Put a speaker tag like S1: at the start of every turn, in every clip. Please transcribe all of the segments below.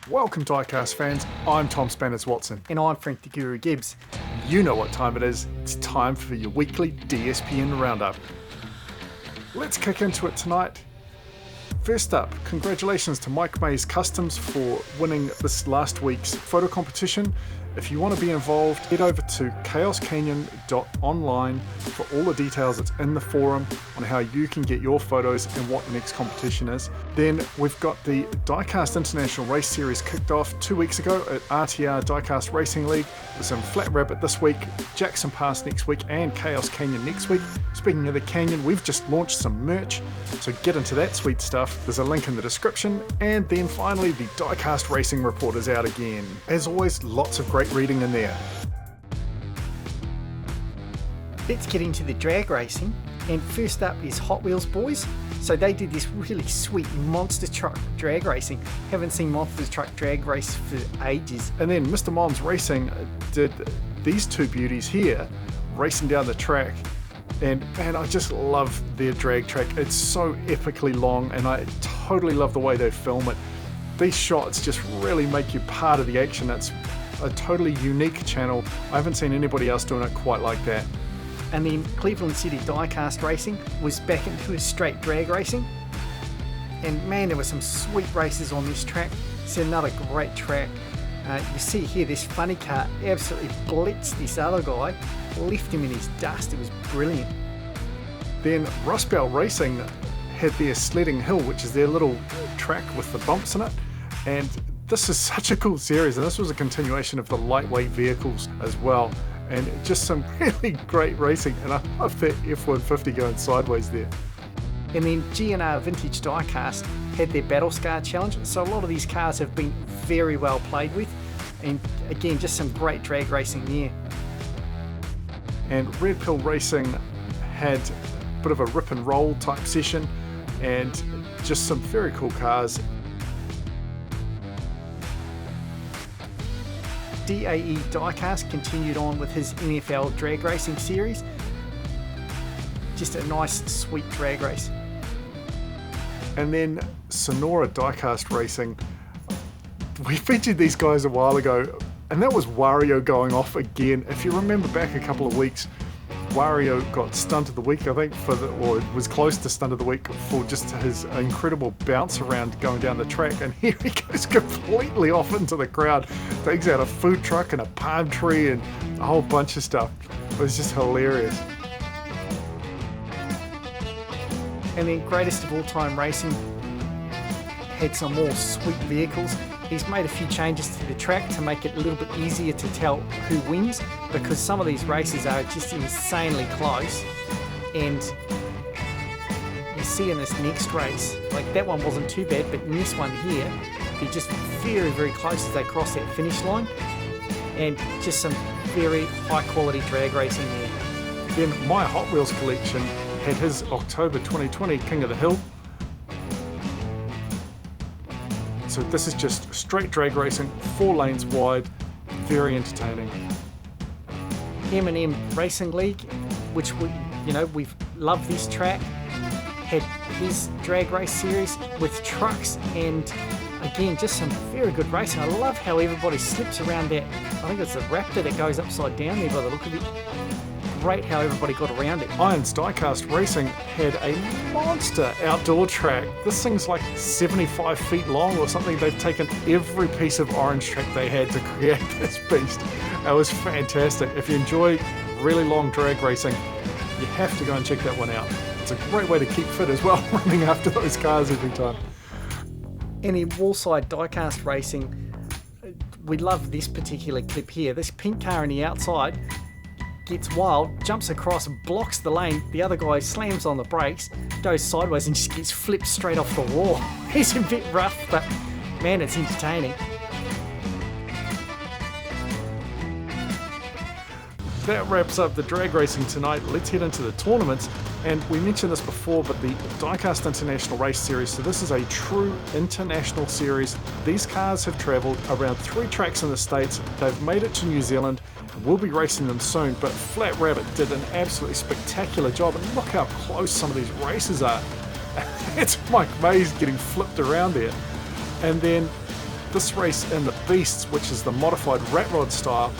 S1: Welcome Diecast fans, I'm Tom Spanners Watson.
S2: And I'm Frank the Guru Gibbs.
S1: You know what time it is, it's time for your weekly DSPN Roundup. Let's kick into it tonight. First up, congratulations to Mike Mays Customs for winning this last week's photo competition. If you want to be involved, head over to chaoscanyon.online for all the details. It's in the forum on how you can get your photos and what the next competition is. Then we've got the Diecast International Race Series kicked off 2 weeks ago at RTR Diecast Racing League. There's some Flat Rabbit this week, Jackson Pass next week, and Chaos Canyon next week. Speaking of the Canyon, we've just launched some merch, so get into that sweet stuff. There's a link in the description. And then finally, the Diecast Racing Report is out again. As always, lots of great reading in there.
S2: Let's get into the drag racing. And first up is Hotwheels Boys. So they did this really sweet monster truck drag racing. Haven't seen monster truck drag race for ages.
S1: And then Mr. Mom's Racing did these two beauties here, racing down the track. And man, I just love their drag track. It's so epically long, and I totally love the way they film it. These shots just really make you part of the action. It's a totally unique channel. I haven't seen anybody else doing it quite like that.
S2: And then Cleveland City Diecast Racing was back into a straight drag racing. And man, there were some sweet races on this track. It's another great track. You see here, this funny car absolutely blitzed this other guy, left him in his dust. It was brilliant.
S1: Then Rust Belt Racing had their Sledding Hill, which is their little track with the bumps in it. And this is such a cool series, and this was a continuation of the lightweight vehicles as well. And just some really great racing, and I love that F-150 going sideways there.
S2: And then G&R Vintage Diecast had their Battle Scar Challenge, so a lot of these cars have been very well played with, and again, just some great drag racing there.
S1: And Red Pill Racing had a bit of a rip and roll type session, and just some very cool cars.
S2: DAE Diecast continued on with his NFL drag racing series. Just a nice, sweet drag race.
S1: And then Sonora Diecast Racing. We featured these guys a while ago, and that was Wario going off again. If you remember back a couple of weeks, Wario got Stunt of the Week, I think, or it was close to Stunt of the Week for just his incredible bounce around going down the track. And here he goes completely off into the crowd, takes out a food truck and a palm tree and a whole bunch of stuff. It was just hilarious.
S2: And then Greatest of All Time Racing had some more sweet vehicles. He's made a few changes to the track to make it a little bit easier to tell who wins, because some of these races are just insanely close. And you see in this next race, like that one wasn't too bad, but in this one here, they're just very, very close as they cross that finish line. And just some very high quality drag racing there.
S1: Then My Hotwheels Collection had his October 2020 King of the Hill. So this is just straight drag racing, 4 lanes wide, very entertaining.
S2: MNM Racing League, which we've loved this track, had his drag race series with trucks, and again, just some very good racing. I love how everybody slips around that. I think it's the Raptor that goes upside down there by the look of it. Great how everybody got around it.
S1: Irons Diecast Racing had a monster outdoor track. This thing's like 75 feet long or something. They've taken every piece of orange track they had to create this beast. It was fantastic. If you enjoy really long drag racing, you have to go and check that one out. It's a great way to keep fit as well, running after those cars every time.
S2: And in Wallside Diecast Racing, we love this particular clip here. This pink car on the outside gets wild, jumps across, blocks the lane, the other guy slams on the brakes, goes sideways and just gets flipped straight off the wall. It's a bit rough, but man, it's entertaining.
S1: That wraps up the drag racing tonight. Let's head into the tournaments. And we mentioned this before, but the Diecast International Race Series, so this is a true international series. These cars have travelled around 3 tracks in the States. They've made it to New Zealand. We'll be racing them soon, but Flat Rabbit did an absolutely spectacular job, and look how close some of these races are. It's Mike Mays getting flipped around there. And then This race in the Beasts, which is the modified rat rod style,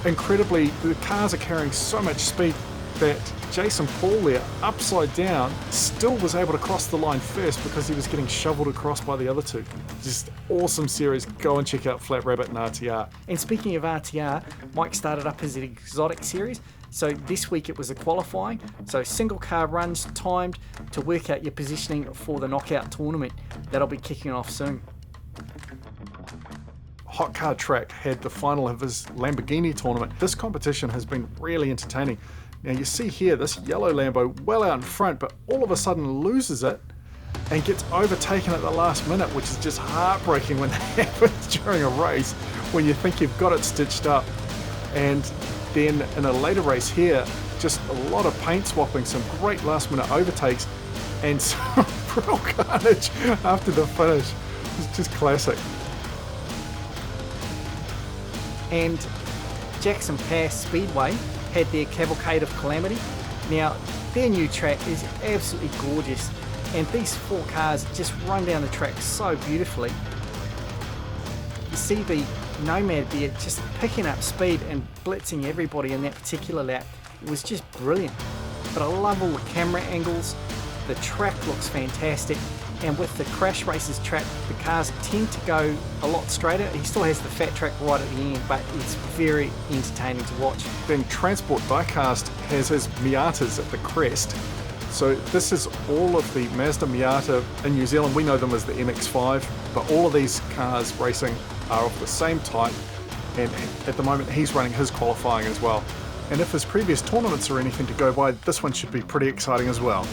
S1: incredibly, the cars are carrying so much speed that Jason Paul there, upside down, still was able to cross the line first because he was getting shoveled across by the other two. Just awesome series. Go and check out Flat Rabbit and RTR.
S2: And speaking of RTR, Mike started up as an exotic series. So this week it was a qualifying. So single car runs timed to work out your positioning for the knockout tournament. That'll be kicking off soon.
S1: Hot Car Track had the final of his Lamborghini tournament. This competition has been really entertaining. Now you see here this yellow Lambo well out in front, but all of a sudden loses it and gets overtaken at the last minute, which is just heartbreaking when that happens during a race when you think you've got it stitched up. And then in a later race here, just a lot of paint swapping, some great last minute overtakes, and some real carnage after the finish. It's just classic.
S2: And Jackson Pass Speedway had their Cavalcade of Calamity. Now, their new track is absolutely gorgeous, and these four cars just run down the track so beautifully. You see the Nomad there just picking up speed and blitzing everybody in that particular lap. It was just brilliant. But I love all the camera angles, the track looks fantastic, and with the Crash Races track, the cars tend to go a lot straighter. He still has the fat track right at the end, but it's very entertaining to watch.
S1: Then Transport Diecast has his Miatas at the crest. So this is all of the Mazda Miata in New Zealand. We know them as the MX-5, but all of these cars racing are of the same type, and at the moment he's running his qualifying as well. And if his previous tournaments are anything to go by, this one should be pretty exciting as well.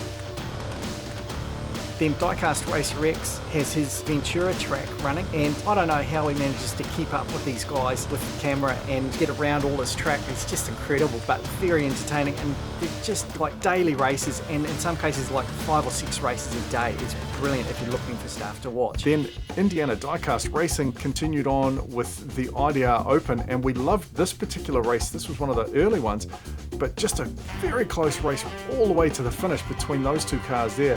S2: Then Diecast RacerX has his Ventura track running, and I don't know how he manages to keep up with these guys with the camera and get around all this track. It's just incredible, but very entertaining, and they're just like daily races, and in some cases like 5 or 6 races a day. It's brilliant if you're looking for stuff to watch.
S1: Then Indiana Diecast Racing continued on with the IDR Open, and we loved this particular race. This was one of the early ones, but just a very close race all the way to the finish between those two cars there.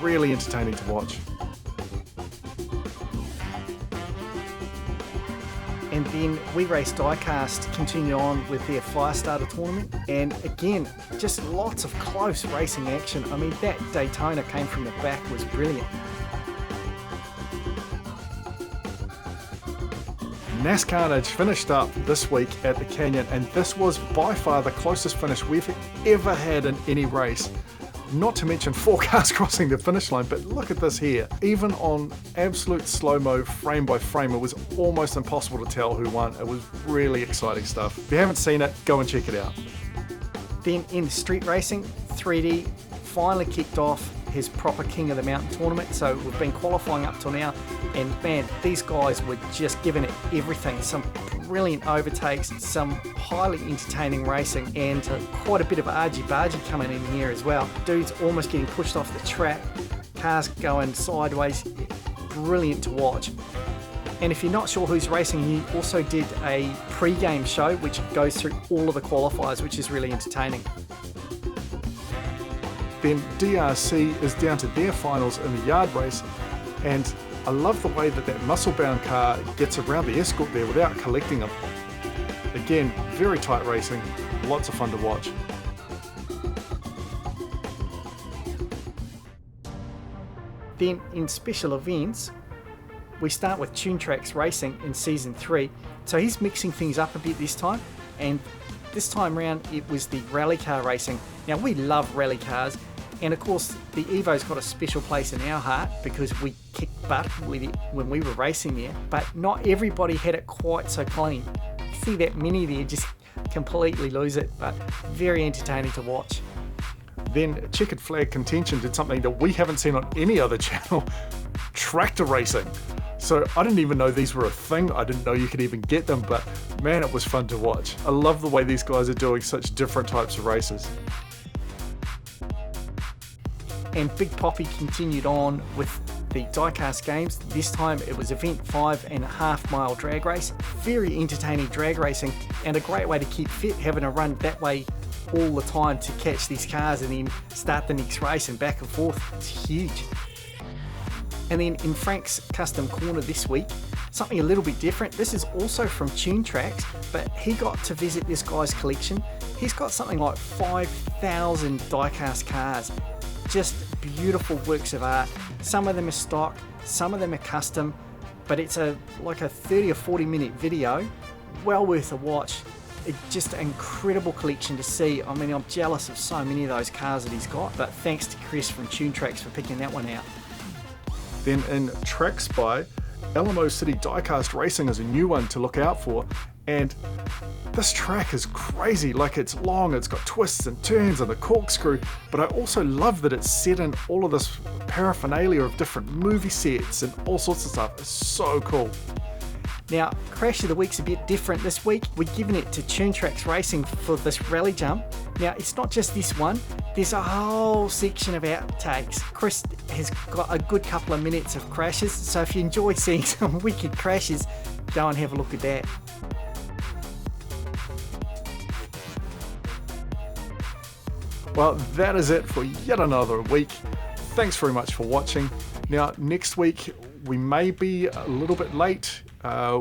S1: Really entertaining to watch.
S2: And then WeRaceDiecast continued on with their Firestarter tournament, and again, just lots of close racing action. I mean, that Daytona came from the back was brilliant.
S1: NASCAR finished up this week at the Canyon, and this was by far the closest finish we've ever had in any race. Not to mention 4 cars crossing the finish line, but look at this here. Even on absolute slow-mo, frame by frame, it was almost impossible to tell who won. It was really exciting stuff. If you haven't seen it, go and check it out.
S2: Then in street racing, 3D finally kicked off his proper King of the Mountain tournament. So we've been qualifying up till now, and man, these guys were just giving it everything. Some brilliant overtakes, some highly entertaining racing, and quite a bit of argy-bargy coming in here as well. Dudes almost getting pushed off the track, cars going sideways. Brilliant to watch. And if you're not sure who's racing, he also did a pre-game show which goes through all of the qualifiers, which is really entertaining.
S1: Then DRC is down to their finals in the yard race, and I love the way that muscle-bound car gets around the escort there without collecting them. Again, very tight racing, lots of fun to watch.
S2: Then in special events, we start with Tune Tracks Racing in Season 3. So he's mixing things up a bit this time, and this time round it was the rally car racing. Now we love rally cars, and of course the Evo's got a special place in our heart because we kicked butt with it when we were racing there, but not everybody had it quite so clean. You see that Mini there just completely lose it, but very entertaining to watch.
S1: Then Checkered Flag Contention did something that we haven't seen on any other channel, tractor racing. So I didn't even know these were a thing. I didn't know you could even get them, but man, it was fun to watch. I love the way these guys are doing such different types of races.
S2: And Big Poppy continued on with the Diecast games. This time it was event 5.5 mile drag race. Very entertaining drag racing, and a great way to keep fit, having a run that way all the time to catch these cars and then start the next race and back and forth. It's huge. And then in Frank's custom corner this week, something a little bit different. This is also from Tune Tracks, but he got to visit this guy's collection. He's got something like 5,000 diecast cars. Just beautiful works of art. Some of them are stock, some of them are custom, but it's like a 30 or 40 minute video. Well worth a watch. It's just an incredible collection to see. I mean, I'm jealous of so many of those cars that he's got, but thanks to Chris from Tune Tracks for picking that one out.
S1: Then in Track Spy, Alamo City Diecast Racing is a new one to look out for, and this track is crazy. Like, it's long, it's got twists and turns and a corkscrew, but I also love that it's set in all of this paraphernalia of different movie sets and all sorts of stuff. It's so cool.
S2: Now, Crash of the Week's a bit different this week. We're giving it to Tune Tracks Racing for this rally jump. Now, it's not just this one. There's a whole section of outtakes. Chris has got a good couple of minutes of crashes, so if you enjoy seeing some wicked crashes, go and have a look at that.
S1: Well, that is it for yet another week. Thanks very much for watching. Now, next week, we may be a little bit late.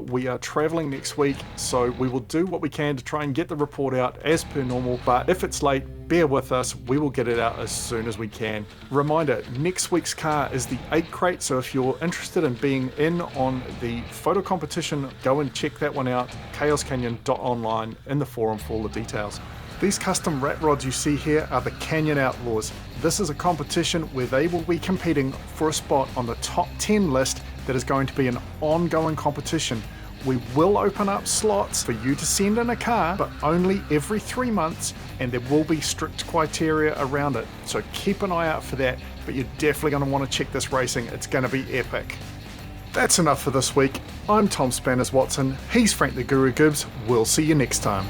S1: We are traveling next week, so we will do what we can to try and get the report out as per normal, but if it's late, bear with us. We will get it out as soon as we can. Reminder, next week's car is the 8 crate, so if you're interested in being in on the photo competition, go and check that one out, chaoscanyon.online, in the forum for all the details. These custom rat rods you see here are the Canyon Outlaws. This is a competition where they will be competing for a spot on the top 10 list that is going to be an ongoing competition. We will open up slots for you to send in a car, but only every 3 months, and there will be strict criteria around it. So keep an eye out for that, but you're definitely going to want to check this racing. It's going to be epic. That's enough for this week. I'm Tom Spanners Watson. He's Frank the Guru Gibbs. We'll see you next time.